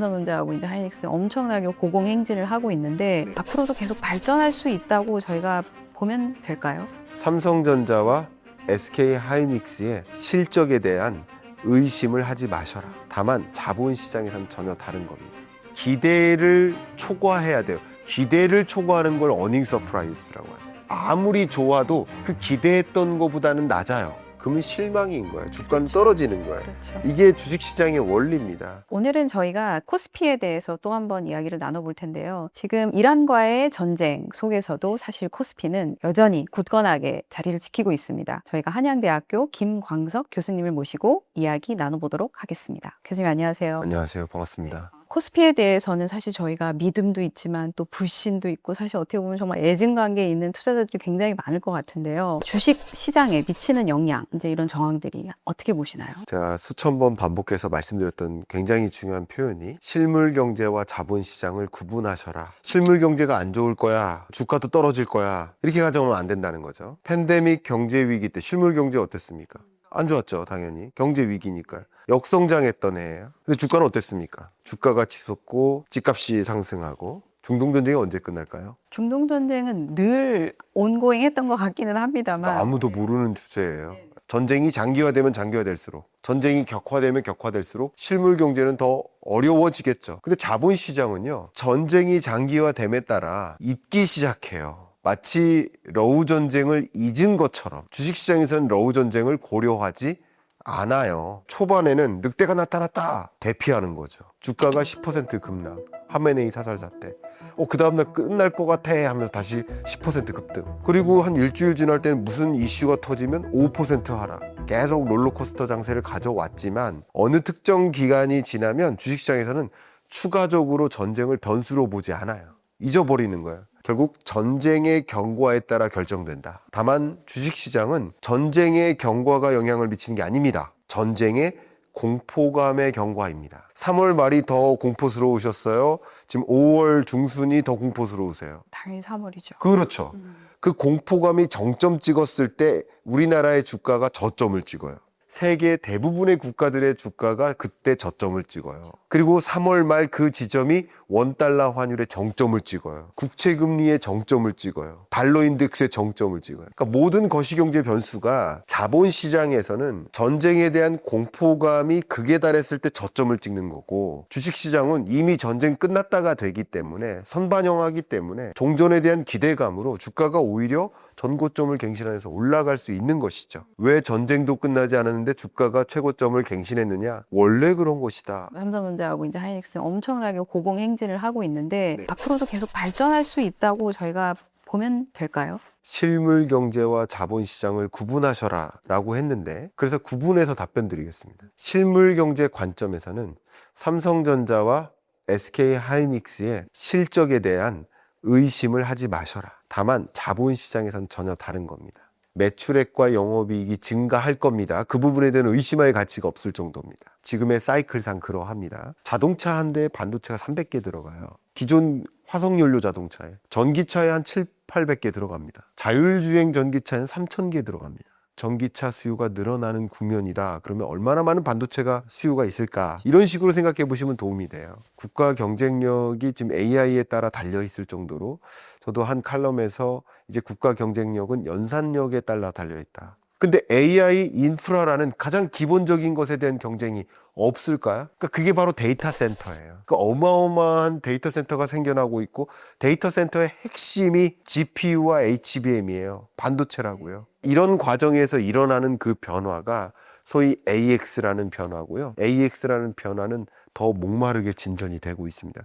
삼성전자하고 이제 하이닉스 엄청나게 고공행진을 하고 있는데 앞으로도 계속 발전할 수 있다고 저희가 보면 될까요? 삼성전자와 SK 하이닉스의 실적에 대한 의심을 하지 마셔라. 다만 자본시장에서는 전혀 다른 겁니다. 기대를 초과해야 돼요. 기대를 초과하는 걸 어닝 서프라이즈라고 하죠. 아무리 좋아도 그 기대했던 것보다는 낮아요. 그러면 실망인 거예요. 주가는 떨어지는 거예요. 그렇죠. 이게 주식시장의 원리입니다. 오늘은 저희가 코스피에 대해서 또 한번 이야기를 나눠볼 텐데요. 지금 이란과의 전쟁 속에서도 사실 코스피는 여전히 굳건하게 자리를 지키고 있습니다. 저희가 한양대학교 김광석 교수님을 모시고 이야기 나눠보도록 하겠습니다. 교수님 안녕하세요. 안녕하세요. 반갑습니다. 코스피에 대해서는 사실 저희가 믿음도 있지만 또 불신도 있고 사실 어떻게 보면 정말 애증관계에 있는 투자자들이 굉장히 많을 것 같은데요. 주식 시장에 미치는 영향, 이제 이런 정황들이 어떻게 보시나요? 제가 수천 번 반복해서 말씀드렸던 굉장히 중요한 표현이 실물 경제와 자본 시장을 구분하셔라. 실물 경제가 안 좋을 거야. 주가도 떨어질 거야. 이렇게 가정하면 안 된다는 거죠. 팬데믹 경제 위기 때 실물 경제 어땠습니까? 안 좋았죠, 당연히. 경제 위기니까요. 역성장했던 해예요. 근데 주가는 어땠습니까? 주가가 치솟고 집값이 상승하고. 중동 전쟁이 언제 끝날까요? 중동 전쟁은 늘 온고잉 했던 것 같기는 합니다만 아무도 모르는 주제예요. 전쟁이 장기화되면 장기화될수록, 전쟁이 격화되면 격화될수록 실물 경제는 더 어려워지겠죠. 근데 자본시장은요, 전쟁이 장기화됨에 따라 잊기 시작해요. 마치 러우 전쟁을 잊은 것처럼 주식시장에서는 러우 전쟁을 고려하지 않아요. 초반에는 늑대가 나타났다 대피하는 거죠. 주가가 10% 급락, 하메네이 사살 사태. 그 다음날 끝날 것 같아 하면서 다시 10% 급등. 그리고 한 일주일 지날 때는 무슨 이슈가 터지면 5% 하락. 계속 롤러코스터 장세를 가져왔지만 어느 특정 기간이 지나면 주식시장에서는 추가적으로 전쟁을 변수로 보지 않아요. 잊어버리는 거예요. 결국 전쟁의 경과에 따라 결정된다. 다만 주식시장은 전쟁의 경과가 영향을 미치는 게 아닙니다. 전쟁의 공포감의 경과입니다. 3월 말이 더 공포스러우셨어요? 지금 5월 중순이 더 공포스러우세요? 당연히 3월이죠. 그렇죠. 그 공포감이 정점 찍었을 때 우리나라의 주가가 저점을 찍어요. 세계 대부분의 국가들의 주가가 그때 저점을 찍어요. 그리고 3월 말 그 지점이 원달러 환율의 정점을 찍어요. 국채금리의 정점을 찍어요. 달러 인덱스의 정점을 찍어요. 그러니까 모든 거시경제 변수가 자본시장에서는 전쟁에 대한 공포감이 극에 달했을 때 저점을 찍는 거고, 주식시장은 이미 전쟁 끝났다가 되기 때문에, 선반영하기 때문에 종전에 대한 기대감으로 주가가 오히려 전고점을 갱신하면서 올라갈 수 있는 것이죠. 왜 전쟁도 끝나지 않았는데 주가가 최고점을 갱신했느냐? 원래 그런 것이다. 삼성전자하고 이제 하이닉스 엄청나게 고공행진을 하고 있는데 앞으로도 계속 발전할 수 있다고 저희가 보면 될까요? 실물 경제와 자본시장을 구분하셔라 라고 했는데, 그래서 구분해서 답변 드리겠습니다. 실물 경제 관점에서는 삼성전자와 SK 하이닉스의 실적에 대한 의심을 하지 마셔라. 다만 자본시장에서는 전혀 다른 겁니다. 매출액과 영업이익이 증가할 겁니다. 그 부분에 대한 의심할 가치가 없을 정도입니다. 지금의 사이클상 그러합니다. 자동차 한 대에 반도체가 300개 들어가요. 기존 화석연료 자동차에, 전기차에 한 800개 들어갑니다. 자율주행 전기차에는 3000개 들어갑니다. 전기차 수요가 늘어나는 국면이다. 그러면 얼마나 많은 반도체가 수요가 있을까? 이런 식으로 생각해 보시면 도움이 돼요. 국가 경쟁력이 지금 AI에 따라 달려 있을 정도로, 저도 한 칼럼에서 이제 국가 경쟁력은 연산력에 따라 달려 있다. 근데 AI 인프라라는 가장 기본적인 것에 대한 경쟁이 없을까요? 그러니까 그게 바로 데이터 센터예요. 그러니까 어마어마한 데이터 센터가 생겨나고 있고, 데이터 센터의 핵심이 GPU와 HBM이에요. 반도체라고요. 이런 과정에서 일어나는 그 변화가 소위 AX라는 변화고요. AX라는 변화는 더 목마르게 진전이 되고 있습니다.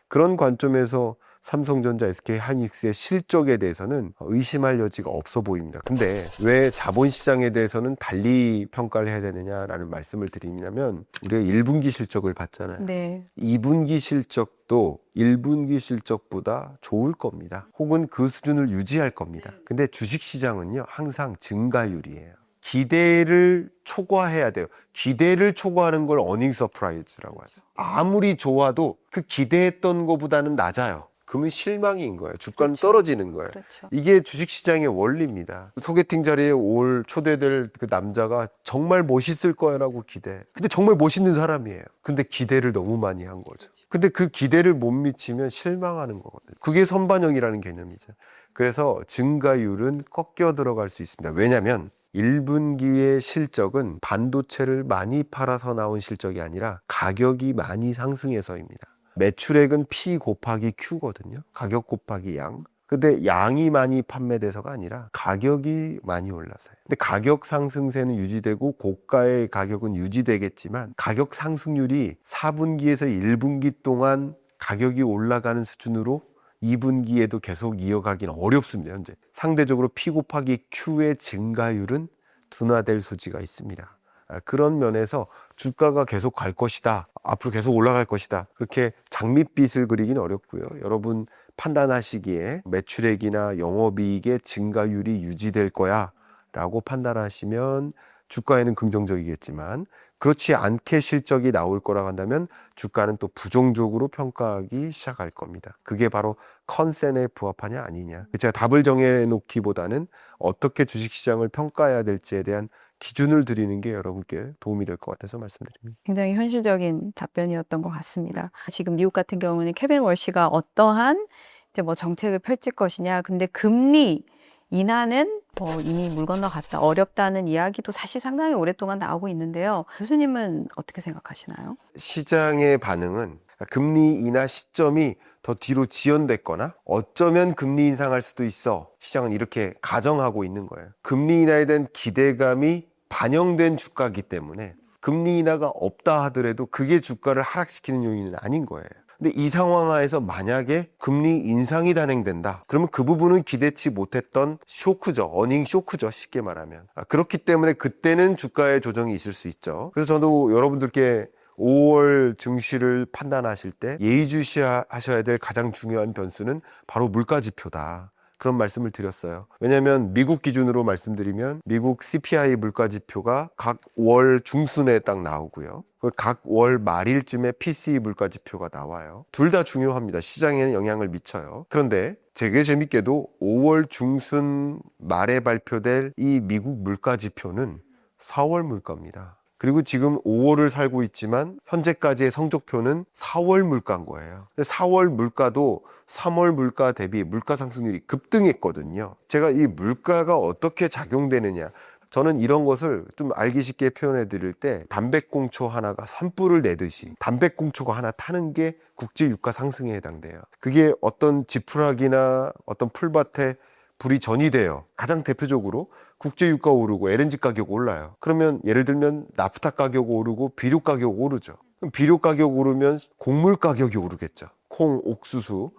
그런 관점에서 삼성전자, SK 하이닉스의 실적에 대해서는 의심할 여지가 없어 보입니다. 근데 왜 자본시장에 대해서는 달리 평가를 해야 되느냐라는 말씀을 드리냐면, 우리가 1분기 실적을 봤잖아요. 네. 2분기 실적도 1분기 실적보다 좋을 겁니다. 혹은 그 수준을 유지할 겁니다. 근데 주식시장은요, 항상 증가율이에요. 기대를 초과해야 돼요. 기대를 초과하는 걸 어닝 서프라이즈라고 하죠. 아무리 좋아도 그 기대했던 것보다는 낮아요. 그러면 실망인 거예요. 주가는 그렇죠. 떨어지는 거예요. 그렇죠. 이게 주식시장의 원리입니다. 소개팅 자리에 올 초대될 그 남자가 정말 멋있을 거야라고 기대. 근데 정말 멋있는 사람이에요. 근데 기대를 너무 많이 한 거죠. 근데 그 기대를 못 미치면 실망하는 거거든요. 그게 선반영이라는 개념이죠. 그래서 증가율은 꺾여 들어갈 수 있습니다. 왜냐하면 1분기의 실적은 반도체를 많이 팔아서 나온 실적이 아니라 가격이 많이 상승해서입니다. 매출액은 P 곱하기 Q거든요. 가격 곱하기 양. 근데 양이 많이 판매돼서가 아니라 가격이 많이 올라서요. 근데 가격 상승세는 유지되고 고가의 가격은 유지되겠지만 가격 상승률이 4분기에서 1분기 동안 가격이 올라가는 수준으로 2분기에도 계속 이어가기는 어렵습니다. 현재 상대적으로 P 곱하기 Q의 증가율은 둔화될 소지가 있습니다. 그런 면에서 주가가 계속 갈 것이다, 앞으로 계속 올라갈 것이다, 그렇게 장밋빛을 그리기는 어렵고요. 여러분 판단하시기에 매출액이나 영업이익의 증가율이 유지될 거야 라고 판단하시면 주가에는 긍정적이겠지만, 그렇지 않게 실적이 나올 거라고 한다면 주가는 또 부정적으로 평가하기 시작할 겁니다. 그게 바로 컨센에 부합하냐 아니냐. 제가 답을 정해놓기보다는 어떻게 주식시장을 평가해야 될지에 대한 기준을 드리는 게 여러분께 도움이 될 것 같아서 말씀드립니다. 굉장히 현실적인 답변이었던 것 같습니다. 지금 미국 같은 경우는 케빈 월시가 어떠한 이제 뭐 정책을 펼칠 것이냐, 근데 금리 인하는 뭐 이미 물 건너갔다, 어렵다는 이야기도 사실 상당히 오랫동안 나오고 있는데요. 교수님은 어떻게 생각하시나요? 시장의 반응은 금리 인하 시점이 더 뒤로 지연됐거나 어쩌면 금리 인상할 수도 있어, 시장은 이렇게 가정하고 있는 거예요. 금리 인하에 대한 기대감이 반영된 주가이기 때문에 금리 인하가 없다 하더라도 그게 주가를 하락시키는 요인은 아닌 거예요. 근데 이 상황 하에서 만약에 금리 인상이 단행된다, 그러면 그 부분은 기대치 못했던 쇼크죠. 어닝 쇼크죠, 쉽게 말하면. 그렇기 때문에 그때는 주가의 조정이 있을 수 있죠. 그래서 저도 여러분들께 5월 증시를 판단하실 때 예의주시하셔야 될 가장 중요한 변수는 바로 물가지표다, 그런 말씀을 드렸어요. 왜냐하면 미국 기준으로 말씀드리면 미국 CPI 물가지표가 각 월 중순에 딱 나오고요. 각 월 말일쯤에 PCE 물가지표가 나와요. 둘 다 중요합니다. 시장에는 영향을 미쳐요. 그런데 되게 재밌게도 5월 중순 말에 발표될 이 미국 물가지표는 4월 물가입니다. 그리고 지금 5월을 살고 있지만 현재까지의 성적표는 4월 물가인 거예요. 4월 물가도 3월 물가 대비 물가 상승률이 급등했거든요. 제가 이 물가가 어떻게 작용되느냐, 저는 이런 것을 좀 알기 쉽게 표현해 드릴 때 담배꽁초 하나가 산불을 내듯이 담배꽁초가 하나 타는 게 국제 유가 상승에 해당돼요. 그게 어떤 지푸라기나 어떤 풀밭에 불이 전이돼요. 가장 대표적으로 국제유가 오르고 LNG 가격 올라요. 그러면 예를 들면 나프타 가격 오르고 비료 가격 오르죠. 그럼 비료 가격 오르면 곡물 가격이 오르겠죠. 콩, 옥수수.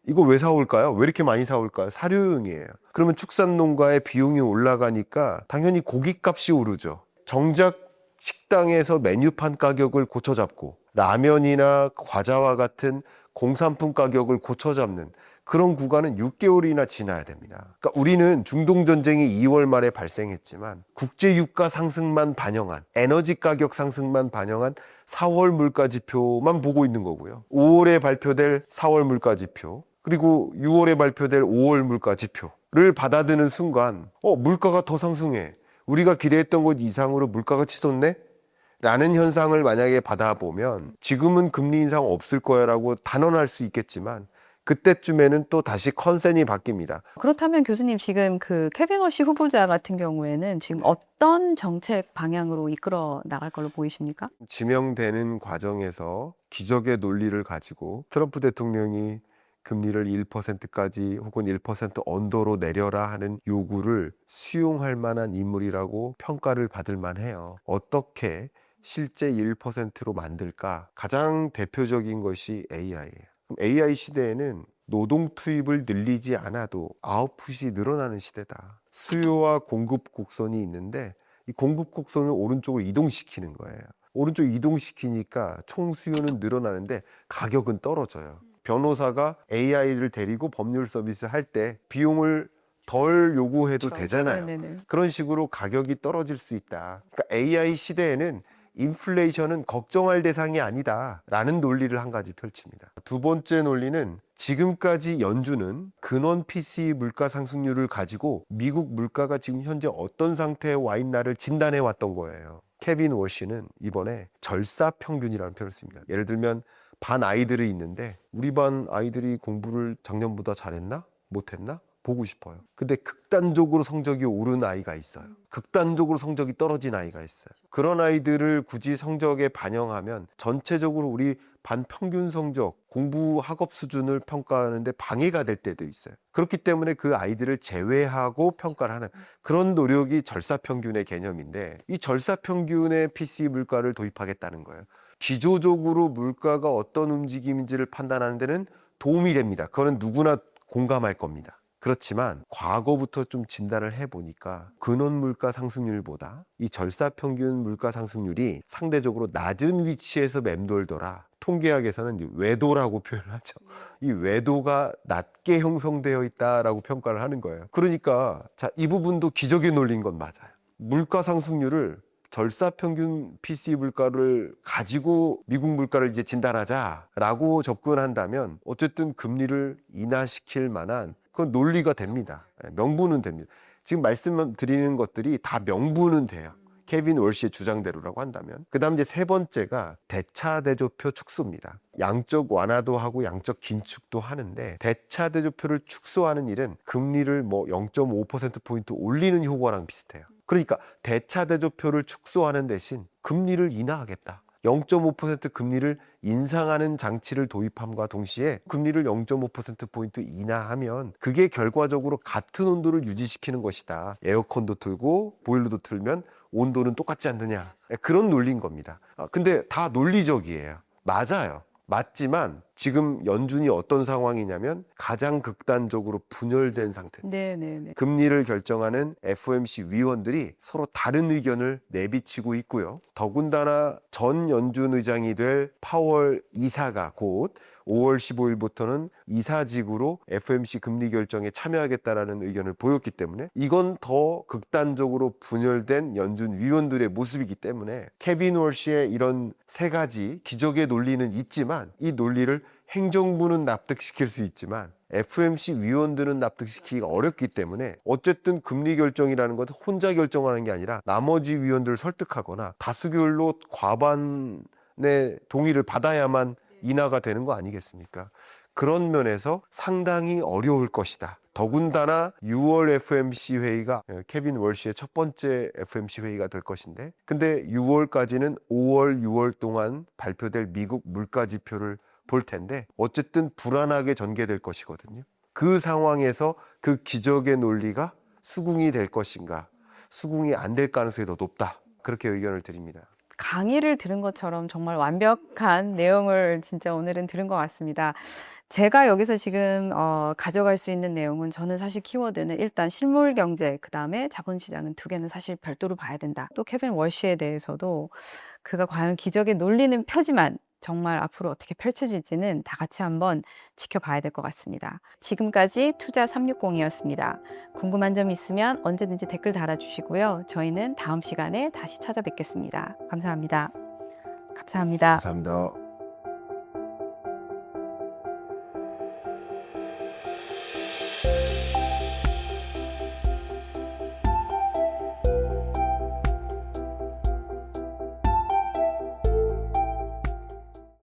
이거 왜 사올까요? 왜 이렇게 많이 사올까요? 사료용이에요. 그러면 축산농가의 비용이 올라가니까 당연히 고깃값이 오르죠. 정작 식당에서 메뉴판 가격을 고쳐잡고 라면이나 과자와 같은 공산품 가격을 고쳐잡는 그런 구간은 6개월이나 지나야 됩니다. 그러니까 우리는 중동전쟁이 2월 말에 발생했지만 국제유가 상승만 반영한, 에너지 가격 상승만 반영한 4월 물가지표만 보고 있는 거고요. 5월에 발표될 4월 물가지표, 그리고 6월에 발표될 5월 물가지표를 받아드는 순간 물가가 더 상승해, 우리가 기대했던 것 이상으로 물가가 치솟네? 라는 현상을 만약에 받아보면 지금은 금리 인상 없을 거야 라고 단언할 수 있겠지만 그때쯤에는 또 다시 컨센이 바뀝니다. 그렇다면 교수님, 지금 그 케빈 월시 후보자 같은 경우에는 지금 어떤 정책 방향으로 이끌어 나갈 걸로 보이십니까? 지명되는 과정에서 기적의 논리를 가지고 트럼프 대통령이 금리를 1%까지 혹은 1% 언더로 내려라 하는 요구를 수용할 만한 인물이라고 평가를 받을 만해요. 어떻게 실제 1%로 만들까? 가장 대표적인 것이 AI예요. 그럼 AI 시대에는 노동 투입을 늘리지 않아도 아웃풋이 늘어나는 시대다. 수요와 공급 곡선이 있는데 이 공급 곡선을 오른쪽으로 이동시키는 거예요. 오른쪽 이동시키니까 총 수요는 늘어나는데 가격은 떨어져요. 변호사가 AI를 데리고 법률 서비스 할 때 비용을 덜 요구해도 그렇죠. 되잖아요. 네네네. 그런 식으로 가격이 떨어질 수 있다. 그러니까 AI 시대에는 인플레이션은 걱정할 대상이 아니다라는 논리를 한 가지 펼칩니다. 두 번째 논리는 지금까지 연준은 근원 PCE 물가 상승률을 가지고 미국 물가가 지금 현재 어떤 상태에 와 있나를 진단해 왔던 거예요. 케빈 워시는 이번에 절사평균이라는 표현을 씁니다. 예를 들면 반 아이들이 있는데 우리 반 아이들이 공부를 작년보다 잘했나? 못했나? 보고 싶어요. 근데 극단적으로 성적이 오른 아이가 있어요. 극단적으로 성적이 떨어진 아이가 있어요. 그런 아이들을 굳이 성적에 반영하면 전체적으로 우리 반 평균 성적, 공부 학업 수준을 평가하는데 방해가 될 때도 있어요. 그렇기 때문에 그 아이들을 제외하고 평가를 하는 그런 노력이 절사평균의 개념인데, 이 절사평균의 PCE 물가를 도입하겠다는 거예요. 기조적으로 물가가 어떤 움직임인지를 판단하는 데는 도움이 됩니다. 그거는 누구나 공감할 겁니다. 그렇지만 과거부터 좀 진단을 해보니까 근원 물가 상승률보다 이 절사평균 물가 상승률이 상대적으로 낮은 위치에서 맴돌더라. 통계학에서는 외도라고 표현하죠. 이 외도가 낮게 형성되어 있다라고 평가를 하는 거예요. 그러니까 자, 이 부분도 기적의 논리인 건 맞아요. 물가 상승률을 절사평균 PCE 물가를 가지고 미국 물가를 이제 진단하자라고 접근한다면 어쨌든 금리를 인하시킬 만한 그건 논리가 됩니다. 명분은 됩니다. 지금 말씀드리는 것들이 다 명분은 돼요. 케빈 월시의 주장대로라고 한다면. 그 다음 이제 세 번째가 대차대조표 축소입니다. 양적 완화도 하고 양적 긴축도 하는데, 대차대조표를 축소하는 일은 금리를 뭐 0.5%포인트 올리는 효과랑 비슷해요. 그러니까 대차대조표를 축소하는 대신 금리를 인하하겠다. 0.5% 금리를 인상하는 장치를 도입함과 동시에 금리를 0.5%포인트 인하하면 그게 결과적으로 같은 온도를 유지시키는 것이다. 에어컨도 틀고 보일러도 틀면 온도는 똑같지 않느냐. 그런 논리인 겁니다. 근데 다 논리적이에요. 맞아요. 맞지만 지금 연준이 어떤 상황이냐면 가장 극단적으로 분열된 상태. 네네네. 금리를 결정하는 FOMC 위원들이 서로 다른 의견을 내비치고 있고요. 더군다나 전 연준 의장이 될 파월 이사가 곧 5월 15일부터는 이사직으로 FOMC 금리 결정에 참여하겠다라는 의견을 보였기 때문에 이건 더 극단적으로 분열된 연준 위원들의 모습이기 때문에 케빈 월시의 이런 세 가지 기적의 논리는 있지만, 이 논리를 행정부는 납득시킬 수 있지만 FOMC 위원들은 납득시키기가 어렵기 때문에 어쨌든 금리 결정이라는 것은 혼자 결정하는 게 아니라 나머지 위원들을 설득하거나 다수결로 과반의 동의를 받아야만 인하가 되는 거 아니겠습니까? 그런 면에서 상당히 어려울 것이다. 더군다나 6월 FOMC 회의가 케빈 월시의 첫 번째 FOMC 회의가 될 것인데, 근데 6월까지는 5월, 6월 동안 발표될 미국 물가 지표를 볼 텐데 어쨌든 불안하게 전개될 것이거든요. 그 상황에서 그 기적의 논리가 수긍이 될 것인가, 수긍이 안 될 가능성이 더 높다. 그렇게 의견을 드립니다. 강의를 들은 것처럼 정말 완벽한 내용을 진짜 오늘은 들은 것 같습니다. 제가 여기서 지금 가져갈 수 있는 내용은, 저는 사실 키워드는 일단 실물 경제, 그 다음에 자본시장은 두 개는 사실 별도로 봐야 된다. 또 케빈 월시에 대해서도 그가 과연 기적의 논리는 펴지만 정말 앞으로 어떻게 펼쳐질지는 다 같이 한번 지켜봐야 될 것 같습니다. 지금까지 투자 360이었습니다. 궁금한 점 있으면 언제든지 댓글 달아주시고요. 저희는 다음 시간에 다시 찾아뵙겠습니다. 감사합니다. 감사합니다. 감사합니다.